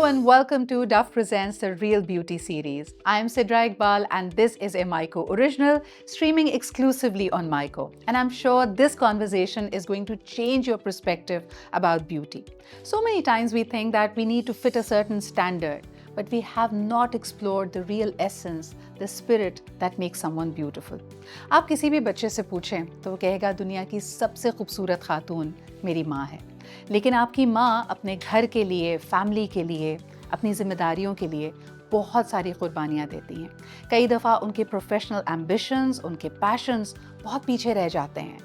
and welcome to Dove Presents the Real Beauty series. I am Sidra Iqbal and this is a Myco original streaming exclusively on Myco. And I'm sure this conversation is going to change your perspective about beauty. So many times we think that we need to fit a certain standard, but we have not explored the real essence, the spirit that makes someone beautiful. आप किसी भी बच्चे से पूछें तो वो कहेगा दुनिया की सबसे खूबसूरत खातून मेरी माँ है। लेकिन आपकी माँ अपने घर के लिए, फैमिली के लिए, अपनी जिम्मेदारियों के लिए बहुत सारी कुर्बानियाँ देती हैं। कई दफ़ा उनके प्रोफेशनल एम्बिशंस, उनके पैशंस बहुत पीछे रह जाते हैं।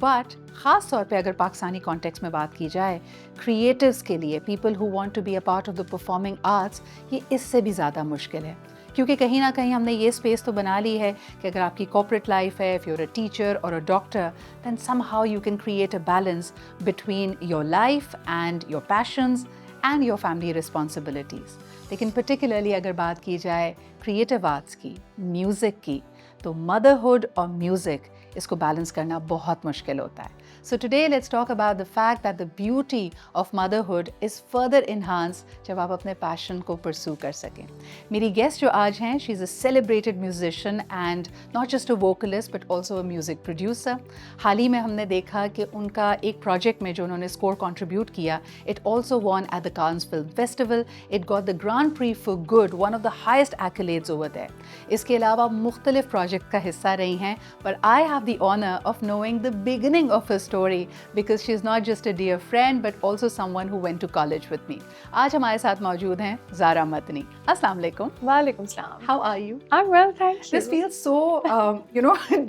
बट ख़ास तौर पे अगर पाकिस्तानी कॉन्टेक्स्ट में बात की जाए, क्रिएटिव्स के लिए, people who want to be a part of the performing arts, ये इससे भी ज़्यादा मुश्किल है। क्योंकि कहीं ना कहीं हमने ये स्पेस तो बना ली है कि अगर आपकी कॉर्पोरेट लाइफ है, if you are a teacher और a doctor, then somehow you can create a balance between your life and your passions and your family responsibilities. लेकिन पर्टिकुलरली अगर बात की जाए क्रिएटिव आर्ट्स की, म्यूज़िक की, तो मदरहुड और म्यूज़िक इसको बैलेंस करना बहुत मुश्किल होता है। So today let's talk about the fact that the beauty of motherhood is further enhanced जब आप अपने passion को pursue कर सकें। मेरी guest जो आज हैं, she's a celebrated musician and not just a vocalist but also a music producer। हाल ही में हमने देखा कि उनका एक project में जो उन्होंने score contribute किया, it also won at the Cannes Film Festival। It got the Grand Prix for Good, one of the highest accolades over there। इसके अलावा मुख्तलिफ project का हिस्सा रही हैं, but I have the honor of knowing the beginning of her story because she is not just a dear friend but also someone who went to college with me. आज हमारे साथ मौजूद हैं ज़ारा मदनी। अस्सलाम वालेकुम। वालेकुम सलाम। How are you? I'm well, thank you. This feels so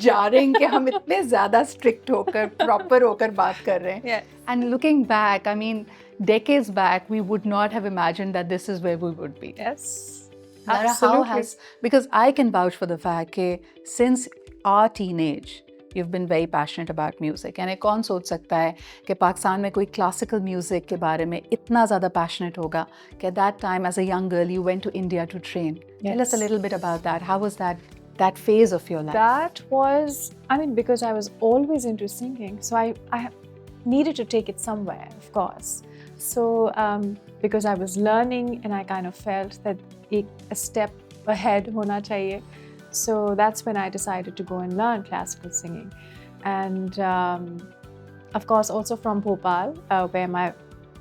jarring कि हम इतने ज़्यादा strict होकर proper होकर बात कर रहे हैं। Yes. And looking back, I mean, decades back, we would not have imagined that this is where we would be. Yes. Lara, Absolutely. because I can vouch for the fact that since our teenage, you've been very passionate about music. And कौन सोच सकता है कि पाकिस्तान में कोई classical music के बारे में इतना ज़्यादा passionate होगा कि at that time as a young girl you went to India to train. Yes. Tell us a little bit about that. How was that phase of your life? That was, because I was always into singing, so I needed to take it somewhere, of course. So because I was learning and I kind of felt that a step ahead hona chahiye. So that's when I decided to go and learn classical singing. And of course also from Bhopal, where my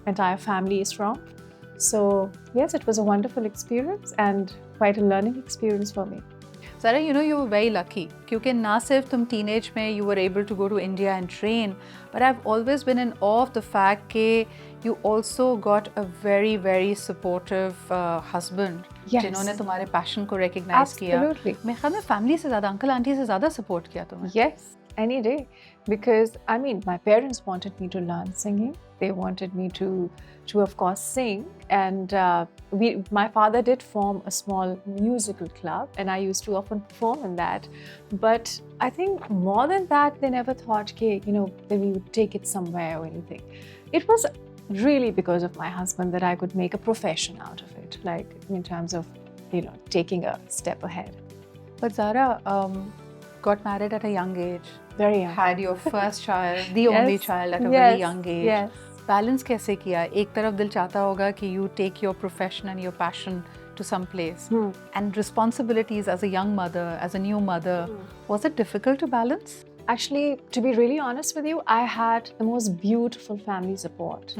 entire family is from. So yes, it was a wonderful experience and quite a learning experience for me. Zara, you were very lucky क्योंकि ना सिर्फ तुम teenage में you were able to go to India and train, but I've always been in awe of the fact कि you also got a very, very supportive husband Yes. जिन्होंने तुम्हारे passion को recognize किया। Absolutely. मेरे ख्याल में family से ज़्यादा, uncle auntie से ज़्यादा support किया तुम्हें। Yes, any day. Because my parents wanted me to learn singing. They wanted me to of course sing. And my father did form a small musical club, and I used to often perform in that. But I think more than that, they never thought that we would take it somewhere or anything. It was really because of my husband that I could make a profession out of it, like in terms of taking a step ahead. But Zara got married at a young age. Very young. Had your first child, the Yes. only child at a Yes. very young age. Yes. Balance कैसे किया? एक तरफ दिल चाहता होगा कि you take your profession and your passion to some place. And responsibilities as a young mother, as a new mother, was it difficult to balance? Actually, to be really honest with you, I had the most beautiful family support.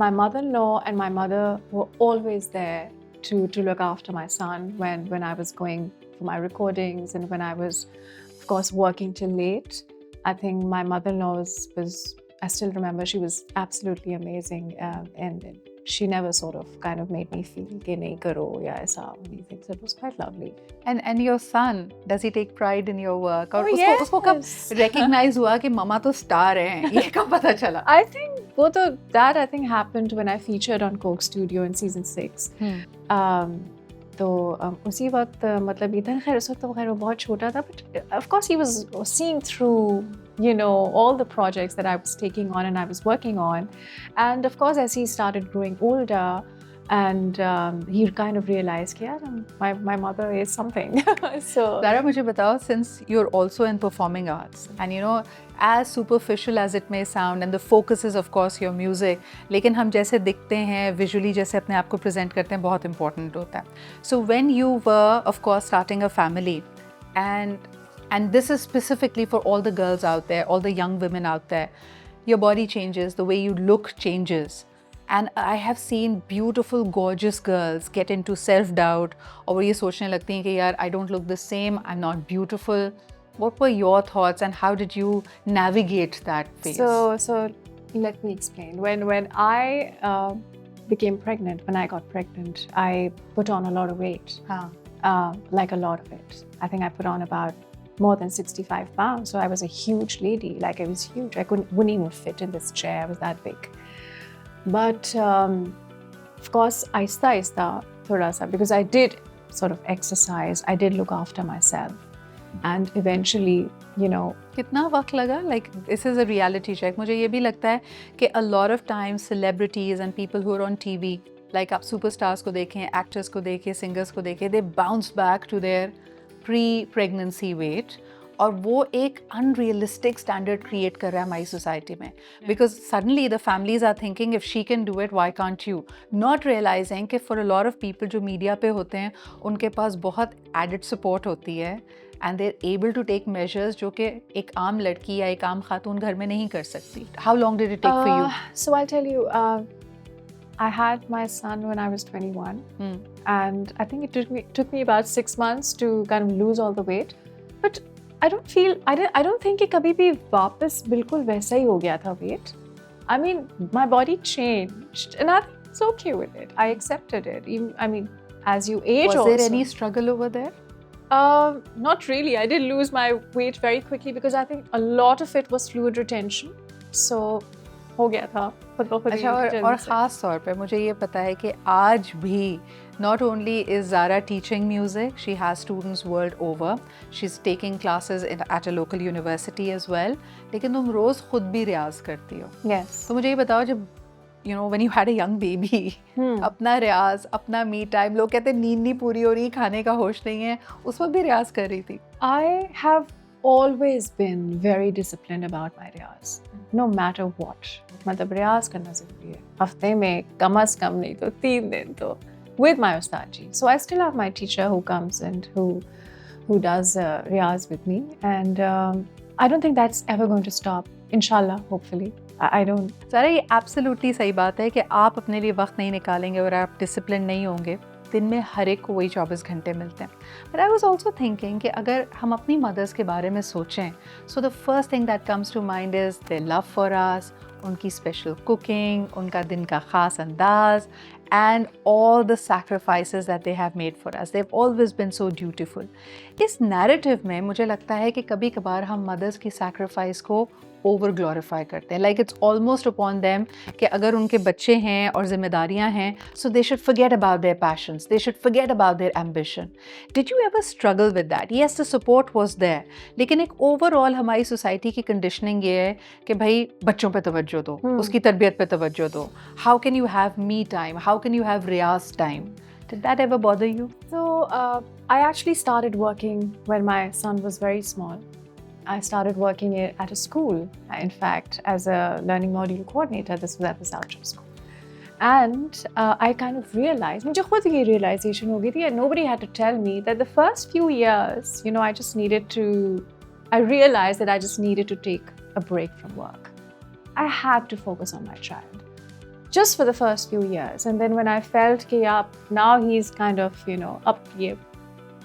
My mother-in-law and my mother were always there to look after my son when I was going for my recordings and when I was, of course, working till late. I think my mother-in-law was I still remember, she was absolutely amazing, and she never sort of kind of made me feel कि नहीं करो या ऐसा anything. So it was quite lovely. And your son, does he take pride in your work? और Oh, yes. उसको कब recognize हुआ कि मम्मा तो star हैं? ये कब पता चला? I think both of that happened when I featured on Coke Studio in season 6. तो उसी वक्त मतलब ये था, खैर उस वक्त तो खैर वो बहुत छोटा था, but of course he was seeing through all the projects that I was taking on and I was working on. And of course as he started growing older, And he kind of realized, yeah, my mother is something. So Zara, मुझे बताओ, since you're also in performing arts and you know, as superficial as it may sound and the focus is of course your music, लेकिन हम जैसे दिखते हैं visually, जैसे अपने आप को present करते हैं, बहुत important होता है. So when you were of course starting a family, and this is specifically for all the girls out there, all the young women out there, your body changes, the way you look changes. And I have seen beautiful, gorgeous girls get into self-doubt और वो ये सोचने लगती हैं कि यार I don't look the same, I'm not beautiful. What were your thoughts and how did you navigate that phase? So let me explain. When I became pregnant, when I got pregnant, I put on a lot of weight. Like a lot of it. I think I put on about more than 65 pounds. So I was a huge lady. Like I was huge. I wouldn't even fit in this chair. I was that big. But of course, aista thoda sa, because I did sort of exercise. I did look after myself. And eventually, you know. कितना वक्त लगा? Like this is a reality check. मुझे ये भी लगता है कि a lot of times celebrities and people who are on TV, like आप superstars को देखें, actors को देखें, singers को देखें, they bounce back to their pre-pregnancy weight. और वो एक unrealistic standard create कर रहा है हमारी society में. Because suddenly the families are thinking if she can do it, why can't you? Not realizing कि for a lot of people जो media पे होते हैं, उनके पास बहुत added support होती है and they're able to take measures जो कि एक आम लड़की या एक आम खातून घर में नहीं कर सकती. How long did it take for you? So I'll tell you, I had my son when I was 21, and I think it took me about 6 months to kind of lose all the weight. But I don't think कि कभी भी वापस बिल्कुल वैसा ही हो गया था weight. I mean, my body changed, and I'm okay with it. I accepted it. Even, I mean, as you age, was also. there any struggle over there? Not really. I did lose my weight very quickly because I think a lot of it was fluid retention. So हो गया था. अच्छा, और ख़ास तौर पे मुझे ये पता है कि आज भी not only is Zara teaching music, she has students world over. She's taking classes at a local university as well. लेकिन तुम रोज़ खुद भी रियाज करती हो. Yes. तो मुझे ये बताओ, जब you know when you had a young baby, अपना रियाज, अपना me time, लोग कहते हैं नींद नहीं पूरी हो रही, खाने का होश नहीं है, उस वक्त भी रियाज कर रही थी. I have always been very disciplined about my Riyaz, no matter what. मतलब रियाज करना ज़रूरी है. हफ्ते में कम से कम नहीं तो 3 दिन तो with my Ustad ji. So I still have my teacher who comes and who does riyaz with me, and I don't think that's ever going to stop. Inshallah, hopefully. I don't. Zara, ये absolutely सही बात है कि आप अपने लिए वक्त नहीं निकालेंगे और आप disciplined नहीं होंगे. दिन में हर एक को वही 24 घंटे मिलते हैं. But I was also thinking कि अगर हम अपनी mothers के बारे में सोचें, so the first thing that comes to mind is their love for us, उनकी special cooking, उनका दिन का खास अंदाज, and all the sacrifices that they have made for us. They've always been so dutiful. इस narrative में मुझे लगता है कि कभी कभार हम mothers की sacrifice को over glorify करते हैं. Like it's almost upon them कि अगर उनके बच्चे हैं और जिम्मेदारियां हैं, so they should forget about their passions. They should forget about their ambition. Did you ever struggle with that? Yes, the support was there. लेकिन एक overall हमारी society की conditioning ये है कि भाई बच्चों पे तवज्जो दो, उसकी तरबियत पे तवज्जो दो. How can you have me time? How can you have riyaz time? Did that ever bother you? So I actually started working when my son was very small. I started working at a school, in fact, as a learning module coordinator. This was at the Saltram school. And I kind of realized, मुझे खुद ये realization हो गई थी, and nobody had to tell me that the first few years, you know, I realized that I just needed to take a break from work. I had to focus on my child. Just for the first few years. And then when I felt कि now he's kind of, you know, up ये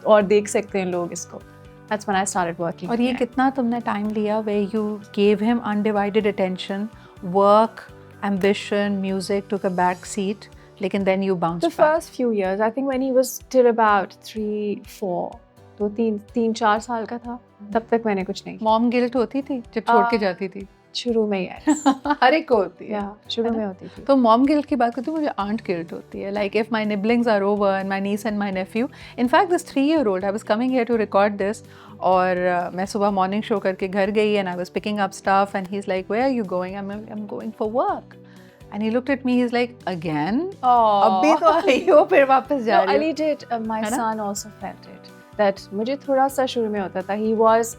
और देख सकते हैं लोग इसको. That's when I started working. और ये कितना तुमने टाइम लिया where you gave him undivided attention, work, ambition, music took a back seat, लेकिन then you bounced back? The first few years, I think when he was till about 3-4, तो 3-4 साल का था, तब तक मैंने कुछ नहीं. Mom guilt होती थी जब छोड़ के जाती थी? शुरू में yes. हर एक को होती है. शुरू में होती थी. तो mom guilt की बात करती हूँ, मुझे aunt guilt होती है. Like if my nibblings are over and my niece and my nephew, in fact this 3-year-old, I was coming here to record this, और मैं सुबह morning show करके घर गई and I was picking up stuff and he's like, where are you going? I'm going for work. And he looked at me, he's like, again? Oh. अभी तो आई हो फिर वापस जा No, रही हो. Ali did. My है ना? son also felt it. That मुझे थोड़ा सा शुरू में होता था.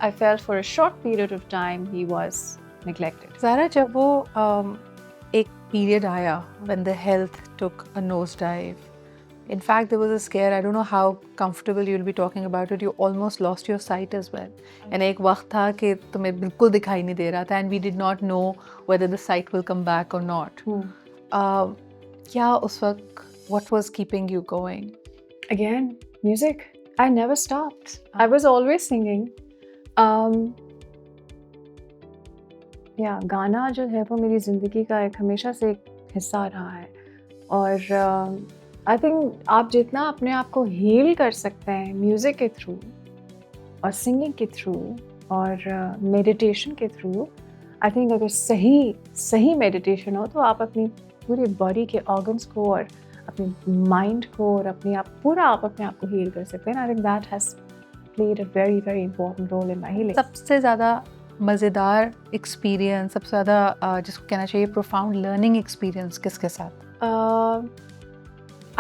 I felt for a short period of time he was neglected. Zara, जब वो एक period आया when the health took a nosedive. In fact, there was a scare. I don't know how comfortable you'll be talking about it. You almost lost your sight as well. And एक वक्त था कि तुम्हें बिल्कुल दिखाई नहीं दे रहा था, and we did not know whether the sight will come back or not. क्या उस वक्त, what was keeping you going? Again, music. I never stopped. I was always singing. Yeah, गाना जो है वो मेरी ज़िंदगी का एक हमेशा से एक हिस्सा रहा है. और आई थिंक आप जितना अपने आप को हील कर सकते हैं म्यूज़िक के थ्रू और सिंगिंग के थ्रू और मेडिटेशन के थ्रू, आई थिंक अगर सही मेडिटेशन हो तो आप अपनी पूरी बॉडी के ऑर्गन्स को और अपने माइंड को और अपने आप को हील कर सकते हैं. I think that has played a very very important role in my healing. सबसे ज़्यादा मज़ेदार एक्सपीरियंस, सबसे ज़्यादा जिसको कहना चाहिए प्रोफाउंड लर्निंग एक्सपीरियंस किसके साथ?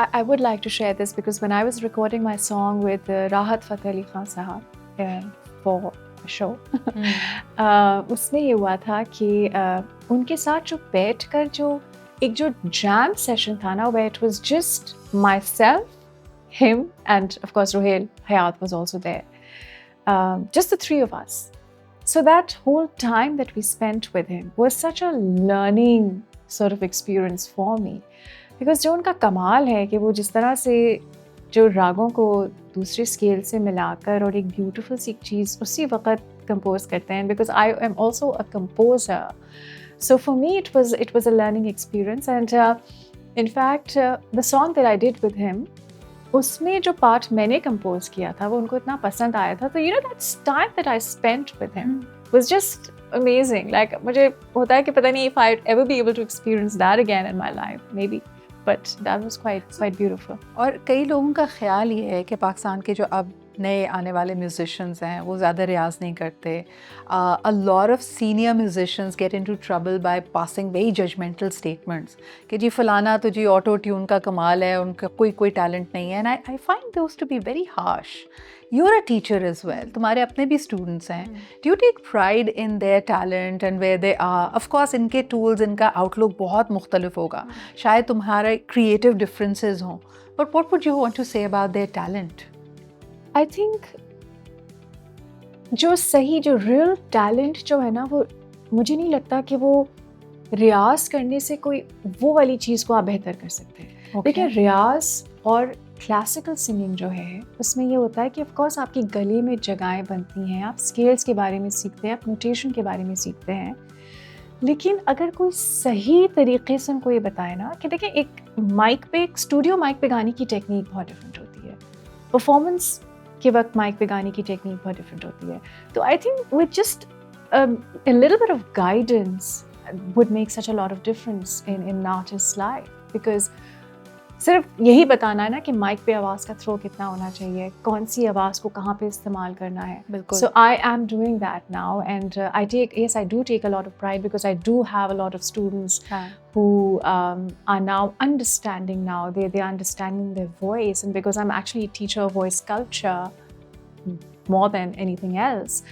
I would like to share this because when I was recording my song with Rahat Fateh Ali Khan Sahab for a show, उसमें ये हुआ था कि उनके साथ जो बैठ कर जो jam session था ना, where it was just myself, him and of course Ruhail Hayat was also there, just the three of us. So that whole time that we spent with him was such a learning sort of experience for me. Because जो उनका कमाल है कि वो जिस तरह से जो रागों को दूसरे स्केल से मिलाकर और एक ब्यूटीफुल सी चीज़ उसी वक्त कंपोज करते हैं. Because I am also a composer, so for me it was a learning experience. And in fact the song that I did with him, उसमें जो पार्ट मैंने कंपोज किया था वो उनको इतना पसंद आया था. तो you know that's time that I spent with him was just amazing. Like मुझे होता है कि पता नहीं if I ever be able to experience that again in my life, maybe. But that was quite beautiful. और कई लोगों का ख्याल ये है कि पाकिस्तान के जो अब नए आने वाले म्यूजिशियंस हैं वो ज़्यादा रियाज नहीं करते. A lot of senior musicians get into trouble by passing very judgmental statements कि जी फलाना तो जी ऑटो ट्यून का कमाल है, उनका कोई टैलेंट नहीं है. And I find those to be very harsh. You're a teacher as well. तुम्हारे अपने भी students हैं. Do you take pride in their talent and where they are? Of course, इनके tools, इनका outlook बहुत मुख्तलिफ होगा. शायद तुम्हारे creative differences हों. But what would you want to say about their talent? I think जो real talent जो है ना, वो मुझे नहीं लगता कि वो रियाज करने से कोई वो वाली चीज़ को आप बेहतर कर सकते हैं. लेकिन रियाज और क्लासिकल सिंगिंग जो है उसमें ये होता है कि ऑफ कोर्स आपकी गले में जगहें बनती हैं, आप स्केल्स के बारे में सीखते हैं, आप नोटेशन के बारे में सीखते हैं. लेकिन अगर कोई सही तरीके से उनको ये बताए ना कि देखिए एक स्टूडियो माइक पे गाने की टेक्निक बहुत डिफरेंट होती है, परफॉर्मेंस के वक्त माइक पे गाने की टेक्निक बहुत डिफरेंट होती है. तो I think with just a little bit of guidance would make such a lot of difference in an artist's life. Because सिर्फ यही बताना है ना कि माइक पे आवाज़ का थ्रो कितना होना चाहिए, कौन सी आवाज़ को कहाँ पे इस्तेमाल करना है. बिल्कुल. So I am doing that now, and I do take a lot of pride because I do have a lot of students who are now understanding now. They are understanding their voice, and because I'm actually a teacher of voice culture more than anything else.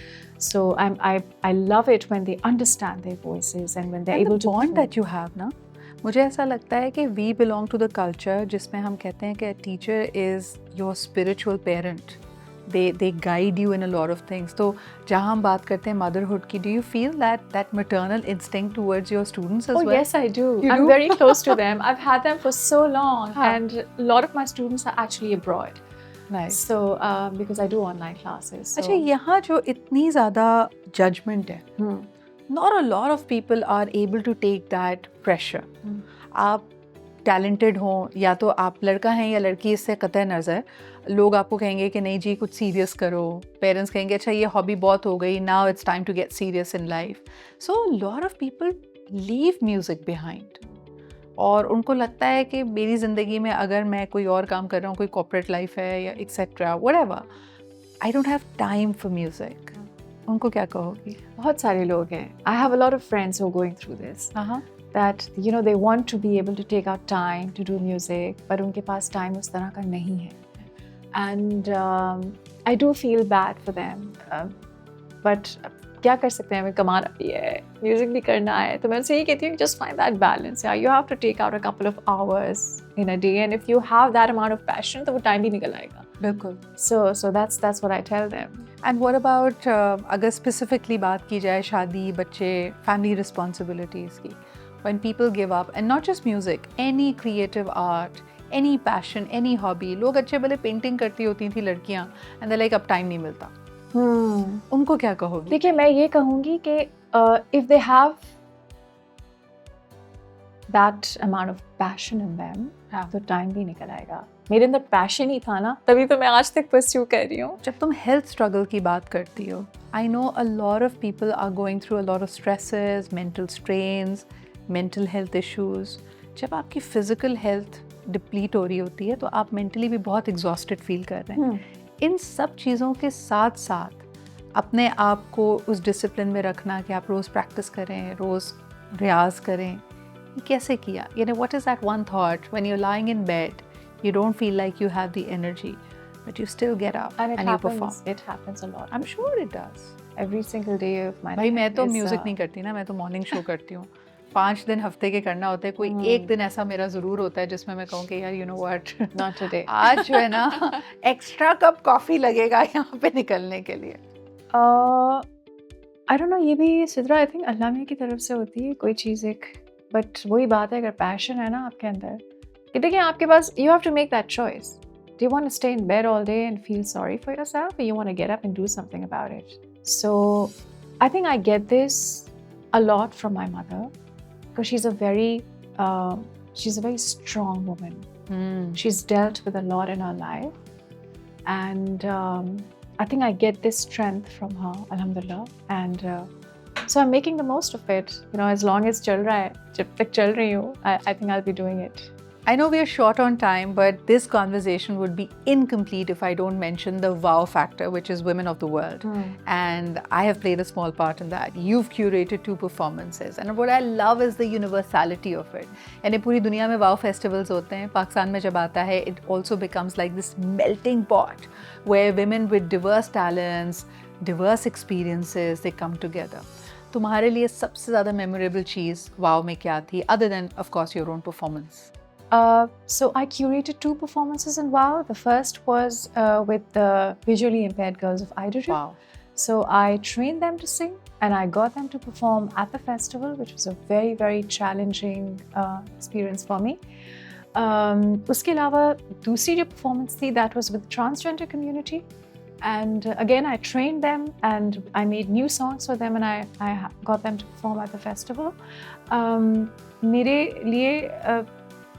So I love it when they understand their voices and when they're able to. The bond that you have ना, मुझे ऐसा लगता है कि we belong to the culture जिसमें हम कहते हैं कि a teacher is your spiritual parent. They guide you in a lot of things. तो जहाँ हम बात करते हैं motherhood की, do you feel that maternal instinct towards your students as well? Oh yes, I do. You I'm do? very close to them. I've had them for so long, and a lot of my students are actually abroad. Nice. So because I do online classes. So. अच्छा, यहाँ जो इतनी ज़्यादा judgment है, not a lot of people are able to take that pressure. आप talented हो या तो आप लड़का हैं या लड़की, इससे कतई नज़र, लोग आपको कहेंगे कि नहीं जी कुछ serious करो. Parents कहेंगे अच्छा ये hobby बहुत हो गई, now it's time to get serious in life. So a lot of people leave music behind. और उनको लगता है कि मेरी ज़िंदगी में अगर मैं कोई और काम कर रहा हूँ, कोई corporate life है या etc. whatever, I don't have time for music. उनको क्या कहोगी? बहुत सारे लोग हैं. I have a lot of friends who are going through this. that they want to be able to take out time to do music, but उनके पास time उस तरह का नहीं है. And I do feel bad for them, but क्या कर सकते हैं, हमें कमाना भी है, म्यूजिक भी करना है, तो मैं उनसे यही कहती हूँ just find that balance. Yeah, you have to take out a couple of hours in a day, and if you have that amount of passion, तो वो time भी निकल आएगा. बिल्कुल. So that's what I tell them. And what about अगर specifically बात की जाए शादी, बच्चे, family responsibilities की, when people give up, and not just music, any creative art, any passion, any hobby, लोग अच्छे भले पेंटिंग करती होती थी लड़कियाँ, and they're like अब टाइम नहीं मिलता. उनको क्या कहोगी? देखिए, मैं ये कहूँगी कि if they have that amount of passion in them, तो टाइम भी निकल आएगा. मेरे अंदर पैशन ही था ना, तभी तो मैं आज तक परस्यू कर रही हूँ. जब तुम हेल्थ स्ट्रगल की बात करती हो, I know a lot of people are going through a lot of stresses, mental strains, mental health issues. जब आपकी फिजिकल हेल्थ डिप्लीट हो रही होती है तो आप मेंटली भी बहुत एग्जॉस्टेड फील कर रहे हैं. इन सब चीज़ों के साथ साथ अपने आप को उस डिसिप्लिन में रखना कि आप रोज़ प्रैक्टिस करें, रोज़ रियाज करें, ये कैसे किया? What is that one thought when you're lying in bed, you don't feel like you have the energy, but you still get up and you perform? It happens a lot. I'm sure it does. Every single day of my life. भाई मैं तो music नहीं करती ना, मैं तो morning show करती हूँ. 5 दिन हफ्ते के करना होते हैं. कोई एक दिन ऐसा मेरा ज़रूर होता है जिसमें मैं कहूँ कि यार you know what, Not today. आज जो है ना एक्स्ट्रा कप कॉफ़ी लगेगा यहाँ पे निकलने के लिए. I don't know, ये भी सिद्रा आई थिंक अल्लाह मियाँ की तरफ से होती है कोई चीज़ एक. बट वही बात है, अगर पैशन है ना आपके अंदर, कि देखिए आपके पास, you have to make that choice. Do you want to stay in bed all day and feel sorry for yourself, or you want to get up and do something about it? So I think I get this a lot from my mother, because she's a very strong woman. She's dealt with a lot in her life, and I think I get this strength from her, alhamdulillah. And so I'm making the most of it. As long as चल रहा है, जब तक चल रही हूँ, I think I'll be doing it. I know we are short on time, but this conversation would be incomplete if I don't mention the wow factor, which is Women of the World. And I have played a small part in that. You've curated 2 performances. And what I love is the universality of it. And पूरी दुनिया में wow festivals होते हैं. पाकिस्तान में जब आता है, it also becomes like this melting pot where women with diverse talents, diverse experiences, they come together. तुम्हारे लिए सबसे ज़्यादा memorable चीज़ wow में क्या थी, other than, of course, your own performance? So I curated 2 performances in WOW. The first was with the visually impaired girls of Idaho. Wow. So I trained them to sing, and I got them to perform at the festival, which was a very, very challenging experience for me. उसके अलावा दूसरी जो performance थी, that was with the transgender community. And again, I trained them and I made new songs for them, and I got them to perform at the festival. मेरे लिए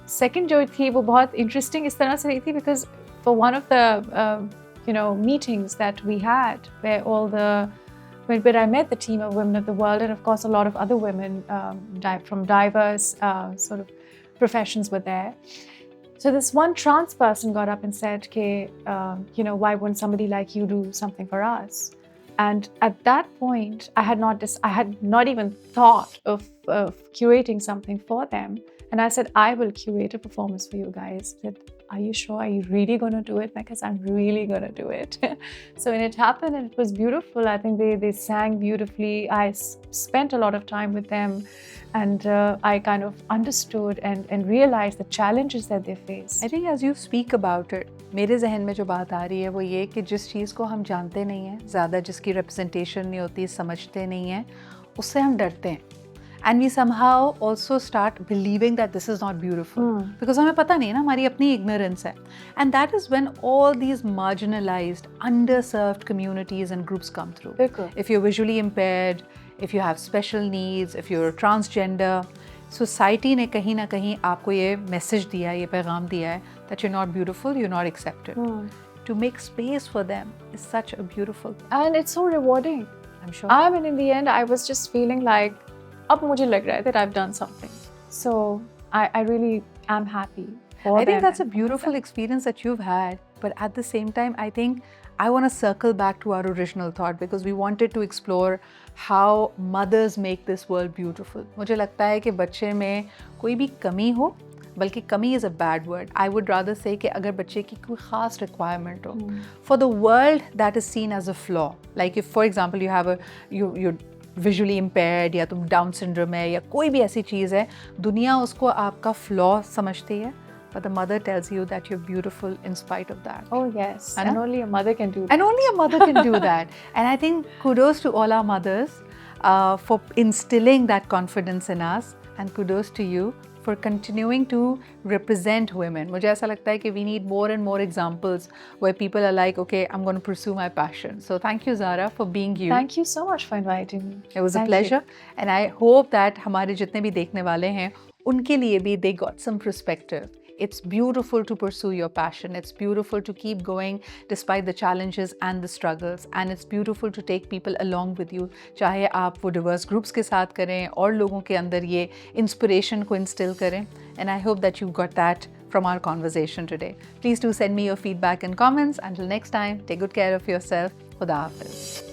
second जो थी वो बहुत interesting इस तरह से रही थी, because for one of the meetings that we had, where I met the team of Women of the World, and of course a lot of other women from diverse sort of professions were there. So this one trans person got up and said, why wouldn't somebody like you do something for us? And at that point, I had not even thought of curating something for them. And I said, I will curate a performance for you guys. They said, are you sure? Are you really going to do it? Because I'm really going to do it. So when it happened, and it was beautiful. I think they sang beautifully. I spent a lot of time with them. And I kind of understood and realized the challenges that they face. I think as you speak about it, मेरे जहन में जो बात आ रही है वो ये कि जिस चीज़ को हम जानते नहीं हैं, ज़्यादा जिसकी representation नहीं होती, समझते नहीं हैं, उससे हम डरते हैं. And we somehow also start believing that this is not beautiful. Because हमें पता नहीं है ना, हमारी अपनी ignorance है. And that is when all these marginalized, underserved communities and groups come through. If you're visually impaired, if you have special needs, if you're transgender, society ने कहीं ना कहीं आपको ये message दिया है, ये पैगाम दिया है that you're not beautiful, you're not accepted. To make space for them is such a beautiful thing. And it's so rewarding. I'm sure. I mean, in the end, I was just feeling like अब मुझे लग रहा है that I've done something. So I really am happy. for I think them that's a and beautiful experience that you've had. But at the same time, I think I want to circle back to our original thought because we wanted to explore how mothers make this world beautiful. मुझे लगता है कि बच्चे में कोई भी कमी हो, बल्कि कमी is a bad word. I would rather say कि अगर बच्चे की कोई खास requirement हो, for the world that is seen as a flaw. Like if, for example, you have you're visually impaired या तुम Down syndrome है या कोई भी ऐसी चीज़ है, दुनिया उसको आपका flaw समझती है. But the mother tells you that you're beautiful in spite of that. oh yes, है and ना? only a mother can do that. And only a mother can do that. And I think kudos to all our mothers for instilling that confidence in us. And kudos to you for continuing to represent women. मुझे ऐसा लगता है कि we need more and more examples where people are like, okay, I'm going to pursue my passion. So thank you, Zara, for being you. Thank you so much for inviting me. It was a Thank pleasure. And I hope that हमारे जितने भी देखने वाले हैं, उनके लिए भी they got some perspective. It's beautiful to pursue your passion. It's beautiful to keep going despite the challenges and the struggles. And it's beautiful to take people along with you. चाहे आप वो diverse groups के साथ करें और लोगों के अंदर ये inspiration को instill करें. And I hope that you got that from our conversation today. Please do send me your feedback and comments. Until next time, take good care of yourself. Khuda Hafiz.